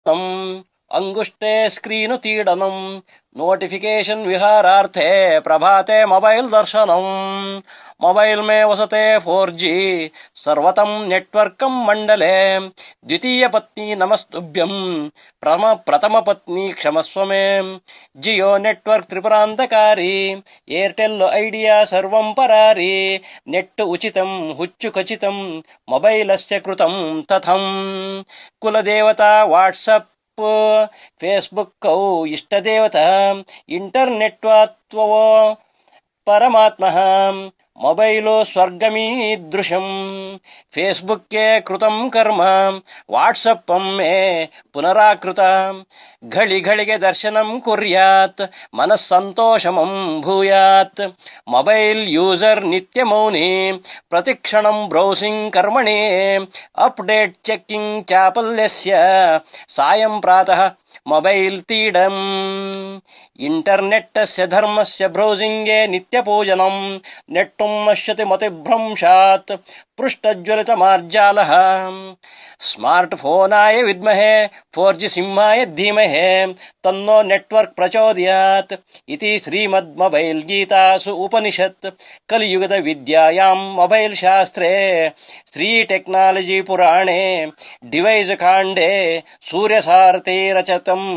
अंगुष्टे स्क्रीनुतीडनम् notification विहारार्थे प्रभाते mobile दर्शनम् mobile में वसते 4G सर्वतं नेटवर्कं मंडले द्वितीय पत्नी नमस्तुभ्यं प्रथम पत्नी क्षमस्व मे जियो नेटवर्क त्रिपुरान्तकारी एयरटेल आइडिया सर्वं परारी नेट उचितं हुच्चु खचितं मोबाइलस्य कृतं तथं कुलदेवता व्हाट्सएप फेसबुक इष्टदेवता इंटरनेट परमात्मः मोबाइलो स्वर्गमीदृशम् फेसबुक के कृतं कर्म व्हाट्सएप मे पुनराकृत घड़ी घड़िगे दर्शनं कुर्यात् मनस्सन्तोषमं भूयात् मोबाइल यूजर नित्यमौनी प्रतिक्षणं ब्रौसिंग कर्मणि अपडेट चेकिंग चापल्यस्य सायं प्रातः मोबाइल तीडम् इंटरनेटस्य धर्मस्य ब्रौसिंगे नित्यपूजनम् नेट्टुं नश्यति मतिभ्रंशात् पृष्ठज्वलितमार्जालः स्मार्टफोनाय विद्महे 4G सिंहाय धीमहे तन्नो नेटवर्क प्रचोदयात् इति श्रीमद् मोबाइल गीतासु उपनिषत् कलियुगद विद्यायां मोबाइल शास्त्रे श्री टेक्नोलॉजी पुराणे डिवाइस काण्डे सूर्यसारथे रचितम्